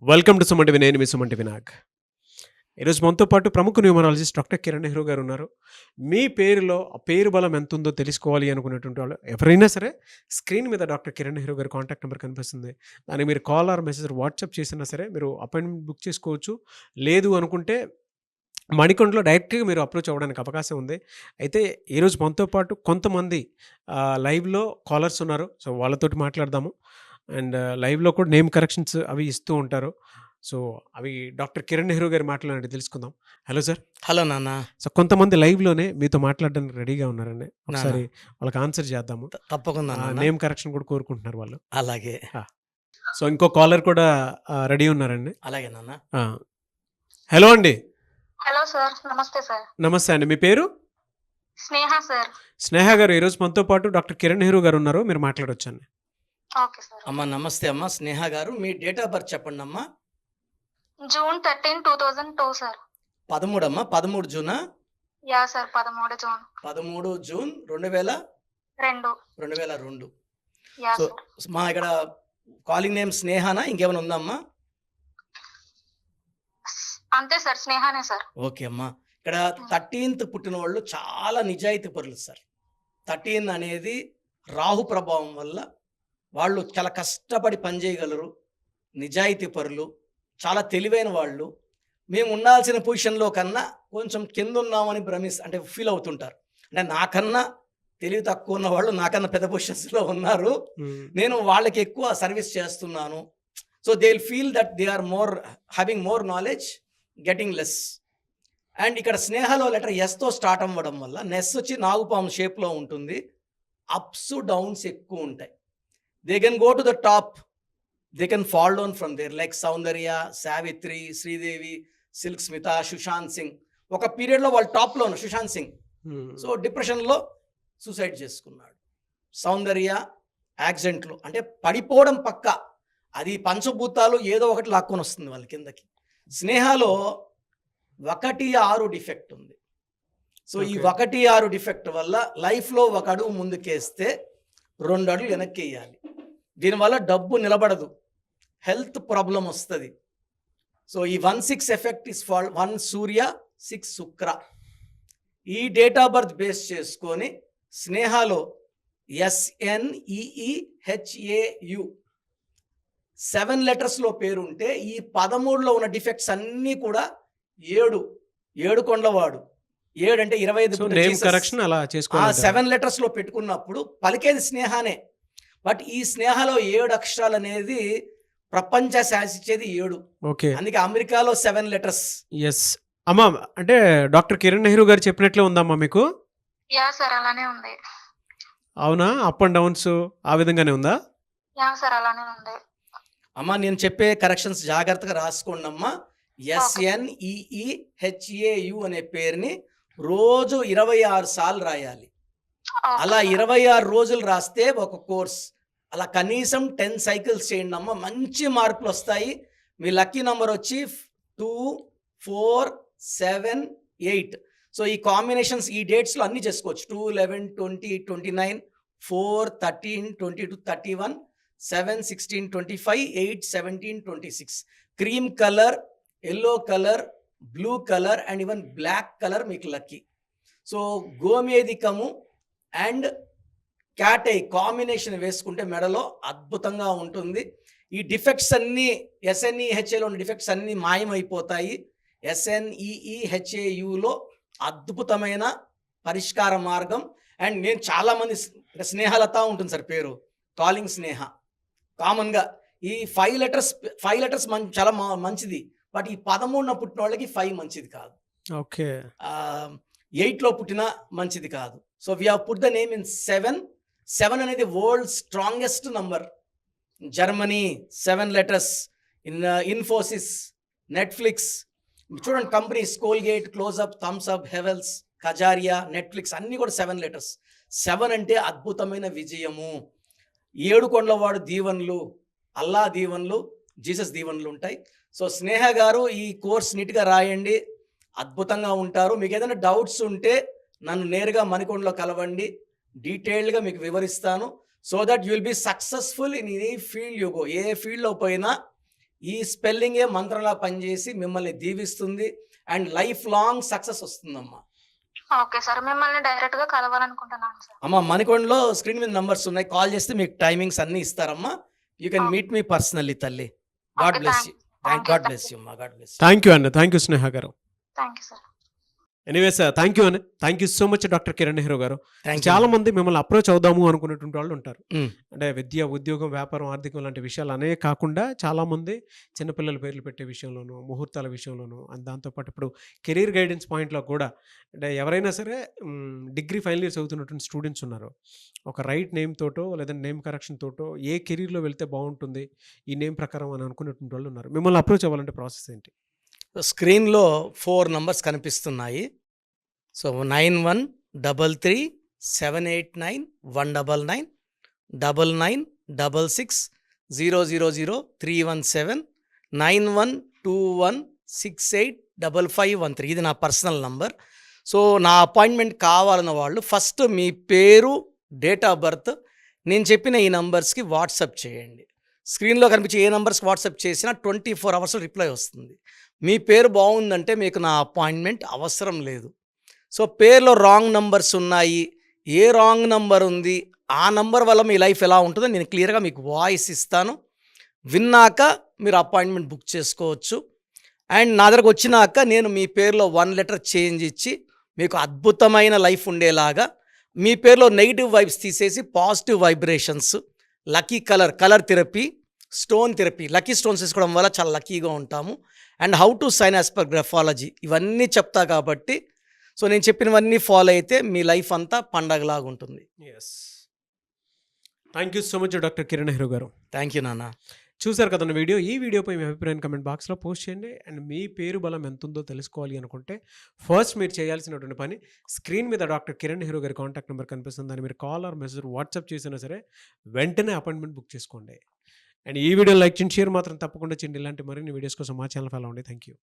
Welcome to Suman TV. నేను మీ Suman TV Nag. ఈరోజు మనతో పాటు ప్రముఖ న్యూమరాలజిస్ట్ డాక్టర్ కిరణ్ నెహ్రూ గారు ఉన్నారు. మీ పేరులో ఆ పేరు బలం ఎంతుందో తెలుసుకోవాలి అనుకునేటువంటి వాళ్ళు ఎవరైనా సరే స్క్రీన్ మీద డాక్టర్ కిరణ్ నెహ్రూ గారి కాంటాక్ట్ నెంబర్ కనిపిస్తుంది. దానికి మీరు కాల్ ఆర్ మెసేజ్ వాట్సాప్ చేసినా సరే మీరు అపాయింట్మెంట్ బుక్ చేసుకోవచ్చు. లేదు అనుకుంటే మణికొండలో డైరెక్ట్‌గా మీరు అప్రోచ్ అవ్వడానికి అవకాశం ఉంది. అయితే ఈరోజు మనతో పాటు కొంతమంది లైవ్‌లో కాలర్స్ ఉన్నారు. సో, వాళ్ళతోటి మాట్లాడదాము. అండ్ లైవ్‌లో కూడా నేమ్ కరెక్షన్స్ అవి ఇస్తూ ఉంటారు. సో, అవి డాక్టర్ కిరణ్ నెహ్రూ గారి మాటలనేవి తెలుసుకుందాం. Hello sir. హలో నాన్న. సో, కొంతమంది లైవ్‌లోనే మీతో మాట్లాడడానికి రెడీగా ఉన్నారండి. నాన్న ఒకసారి వాళ్ళకి ఆన్సర్ చేద్దాము. తప్పకుండా నాన్న. నేమ్ కరెక్షన్ కూడా కోరుకుంటున్నారు వాళ్ళు. అలాగే సో, ఇంకో కాలర్ కూడా రెడీ ఉన్నారండి. అలాగే నాన్న. హలో అండి. Hello sir. నమస్తే సార్. నమస్తే అండి. మీ పేరు? స్నేహ సార్. స్నేహ గారు ఈరోజు మనతో పాటు డాక్టర్ కిరణ్ నెహ్రూ గారు ఉన్నారు. మీరు మాట్లాడొచ్చండి. Okay sir. అమ్మ నమస్తే అమ్మ. స్నేహ గారు మీ డేట్ ఆఫ్ బర్త్ చెప్పండి అమ్మా. June 13, 2002 sir. 13 అమ్మా. 13 జూనా? Yeah sir. 13 June. 13 June 2002. 2. Yeah so sir. మా ఇక్కడ కాలింగ్ నేమ్ స్నేహానా ఇంకేమైనా ఉందమ్మా? అంతే సార్. స్నేహనే సార్. ఓకే అమ్మా. ఇక్కడ 13th పుట్టిన వాళ్ళు చాలా నిజాయితీ పరులు సార్. 13 అనేది రాహు ప్రభావం వల్ల వాళ్ళు చాలా కష్టపడి పనిచేయగలరు. నిజాయితీ పరులు, చాలా తెలివైన వాళ్ళు. మేము ఉండాల్సిన పొజిషన్లో కన్నా కొంచెం కింద ఉన్నామని అంటే ఫీల్ అవుతుంటారు. అంటే నాకన్నా తెలివి తక్కువ ఉన్న వాళ్ళు నాకన్నా పెద్ద పొజిషన్స్లో ఉన్నారు, నేను వాళ్ళకి ఎక్కువ సర్వీస్ చేస్తున్నాను. So they will feel that they are having more knowledge, getting less. And ఇక్కడ స్నేహలో లెటర్ ఎస్తో స్టార్ట్ అవ్వడం వల్ల నెస్ వచ్చి నాగుపాము షేప్లో ఉంటుంది. అప్స్ డౌన్స్ ఎక్కువ ఉంటాయి. They can go to the top, they can fall down from there, like Soundarya, Savitri, Sridevi, Silk Smitha, Sushant Singh. ఒక పీరియడ్లో వాళ్ళు టాప్లో ఉన్నారు. సుశాంత్ సింగ్ సో డిప్రెషన్లో సూసైడ్ చేసుకున్నాడు. సౌందర్య యాక్సిడెంట్లో, అంటే పడిపోవడం పక్క, అది పంచభూతాలు ఏదో ఒకటి లాక్కొని వస్తుంది వాళ్ళ కిందకి. స్నేహలో 1-6 డిఫెక్ట్ ఉంది. సో ఈ 1-6 డిఫెక్ట్ వల్ల లైఫ్లో ఒక అడుగు ముందుకేస్తే 2 అడుగులు వెనక్కి వేయాలి. దీనివల్ల డబ్బు నిలబడదు, హెల్త్ ప్రాబ్లం వస్తుంది. సో ఈ 1-6 ఎఫెక్ట్ ఇస్ ఫాల్ 1 సూర్య 6 శుక్ర. ఈ డేట్ ఆఫ్ బర్త్ బేస్ చేసుకొని స్నేహలో SNEEHAU 7 లెటర్స్లో పేరుంటే ఈ 13లో ఉన్న డిఫెక్ట్స్ అన్నీ కూడా 7 కొండవాడు. 7 అంటే 25 నేమ్ కరెక్షన్ అలా చేసుకోవాలి. 7 లెటర్స్లో పెట్టుకున్నప్పుడు పలికేది స్నేహానే. బట్ ఈ స్నేహలో 7 అక్షరాలు అనేది ప్రపంచ శాసించేది 7. ఓకే. అందుకే అమెరికాలో 7 లెటర్స్. ఎస్ అమ్మా. అంటే డాక్టర్ కిరణ్ నెహ్రూ గారు చెప్పినట్లే ఉందమ్మా మీకు? Yeah sir. అలానే ఉంది. అవునా? అప్ అండ్ డౌన్స్ ఆ విధంగానే ఉందా? Yeah sir. అలానే ఉంది. అమ్మా నేను చెప్పే కరెక్షన్స్ జాగ్రత్తగా రాసుకోండి అమ్మా. SNEEHAU అనే పేరుని రోజు 26 సార్లు రాయాలి. అలా 26 రోజులు రాస్తే ఒక కోర్స్, అలా కనీసం 10 సైకిల్స్ చేయండి అమ్మ. మంచి మార్కులు వస్తాయి. మీ లక్కీ నెంబర్ వచ్చి 2, 4, 7, 8. సో ఈ కాంబినేషన్స్ ఈ డేట్స్లో అన్నీ చేసుకోవచ్చు. 2, 11, 20, 29, 4, 13, 22, 31, 7, 16, 25, 8, 17, 26. Cream colour, yellow colour, blue colour and even black colour మీకు లక్కీ. సో గోమేధికము అండ్ క్యాట్ ఐ కాంబినేషన్ వేసుకుంటే మెడలో అద్భుతంగా ఉంటుంది. ఈ డిఫెక్ట్స్ అన్నీ SNEHAలో ఉన్న డిఫెక్ట్స్ అన్నీ మాయమైపోతాయి. SNEEHAUలో అద్భుతమైన పరిష్కార మార్గం. అండ్ నేను చాలామంది స్నేహలత ఉంటుంది సార్ పేరు, కాలింగ్ స్నేహ. కామన్గా ఈ 5 లెటర్స్ చాలా మంచిది. బట్ ఈ 13 పుట్టిన వాళ్ళకి 5 మంచిది కాదు. ఓకే. 8లో పుట్టిన మంచిది కాదు. So we have put the name in 7. 7 అనేది world strongest number. Germany 7 letters. Infosys, Netflix చూడండి, companies Colgate, close up, thums up, Havells, Kajaria, Netflix అన్నీ కూడా 7 లెటర్స్. 7 అంటే అద్భుతమైన విజయము. 7 కొండలవాడు దీవెనలు, అల్లా దీవెనలు, జీసస్ దీవెనలు ఉంటాయి. సో స్నేహ గారు ఈ కోర్స్ నీట్గా రాయండి, అద్భుతంగా ఉంటారు. మీకు ఏదైనా డౌట్స్ ఉంటే నన్ను నేరుగా మణికొండలో కలవండి, డీటెయిల్డ్గా మీకు వివరిస్తాను. So that you will be successful in any field you go. ఏ ఫీల్డ్లో పోయినా ఈ స్పెల్లింగే మంత్రంలా పనిచేసి మిమ్మల్ని దీవిస్తుంది అండ్ లైఫ్ లాంగ్ సక్సెస్ వస్తుందమ్మా. ఓకే సార్, మిమ్మల్ని డైరెక్ట్ గా కలవాలనుకుంటున్నాను సార్. అమ్మ మణికొండలో స్క్రీన్ మీద నంబర్స్ ఉన్నాయి, కాల్ చేస్తే మీకు టైమింగ్స్ అన్నీ ఇస్తారమ్మా. You can meet me personally తల్లి. God bless you. God bless you అమ్మా. God bless you. Thank you అన్న, థ్యాంక్ యూ స్నేహ గారు. Thank you sir. Anyway sir, thank you అన్న, thank you so much doctor Kiran Nehru గారు. Thank you. చాలా మంది మిమ్మల్ని approach అవుదాము అనుకునేటువంటి వాళ్ళు ఉంటారు. మ్. అంటే విద్య, ఉద్యోగం, వ్యాపారం, ఆర్థికం లాంటి విషయాలు అనే కాకుండా చాలామంది చిన్నపిల్లల పేర్లు పెట్టే విషయంలోనూ, ముహూర్తాల విషయంలోనూ, అండ్ దాంతోపాటు ఇప్పుడు కెరీర్ గైడెన్స్ పాయింట్లో కూడా అంటే ఎవరైనా సరే డిగ్రీ ఫైనల్ ఇయర్స్ చదువుతున్నటువంటి స్టూడెంట్స్ ఉన్నారు. ఒక రైట్ నేమ్ తోటో లేదంటే నేమ్ కరెక్షన్ తోటో ఏ కెరీర్లో వెళ్తే బాగుంటుంది ఈ నేమ్ ప్రకారం అని అనుకునేటువంటి వాళ్ళు ఉన్నారు. మిమ్మల్ని అప్రోచ్ అవ్వాలంటే ప్రాసెస్ ఏంటి? స్క్రీన్లో 4 నంబర్స్ కనిపిస్తున్నాయి. సో 9133789199 9966000317 9121685513 ఇది నా పర్సనల్ నంబర్. సో నా అపాయింట్మెంట్ కావాలన్న వాళ్ళు ఫస్ట్ మీ పేరు, డేట్ ఆఫ్ బర్త్ నేను చెప్పిన ఈ నంబర్స్కి వాట్సాప్ చేయండి. స్క్రీన్లో కనిపించే ఏ నంబర్స్కి వాట్సాప్ చేసినా 24 అవర్స్లో రిప్లై వస్తుంది. మీ పేరు బాగుందంటే మీకు నా అపాయింట్మెంట్ అవసరం లేదు. సో పేరులో రాంగ్ నంబర్స్ ఉన్నాయి, ఏ రాంగ్ నంబర్ ఉంది, ఆ నంబర్ వల్ల మీ లైఫ్ ఎలా ఉంటుందో నేను క్లియర్గా మీకు వాయిస్ ఇస్తాను. విన్నాక మీరు అపాయింట్మెంట్ బుక్ చేసుకోవచ్చు. అండ్ నా దగ్గరకు వచ్చినాక నేను మీ పేరులో 1 లెటర్ చేంజ్ ఇచ్చి మీకు అద్భుతమైన లైఫ్ ఉండేలాగా మీ పేరులో నెగిటివ్ వైబ్స్ తీసేసి positive vibrations, lucky colour therapy, stone therapy, lucky stones వేసుకోవడం వల్ల చాలా లక్కీగా ఉంటాము. And how to sign as per graphology ఇవన్నీ చెప్తా కాబట్టి సో నేను చెప్పినవన్నీ ఫాలో అయితే మీ లైఫ్ అంతా పండగలాగా ఉంటుంది. Yes, thank you so much doctor Kiran Nehru గారు. థ్యాంక్ యూ నాన్న. చూసారు కదన్న వీడియో. ఈ వీడియోపై మీ అభిప్రాయం కమెంట్ బాక్స్లో పోస్ట్ చేయండి. అండ్ మీ పేరు బలం ఎంత ఉందో తెలుసుకోవాలి అనుకుంటే ఫస్ట్ మీరు చేయాల్సినటువంటి పని స్క్రీన్ మీద డాక్టర్ కిరణ్ నెహ్రూ గారి కాంటాక్ట్ నెంబర్ కనిపిస్తుంది. దాన్ని మీరు కాల్ ఆర్ మెసేజ్ వాట్సాప్ చేసినా సరే వెంటనే అపాయింట్మెంట్ బుక్ చేసుకోండి. అండ్ ఈ వీడియో లైక్ చేయండి, షేర్ మాత్రం తప్పకుండా చేయండి. ఇలాంటి మరిన్ని వీడియోస్ కోసం మా ఛానల్ ఫాలో అవ్వండి. Thank you.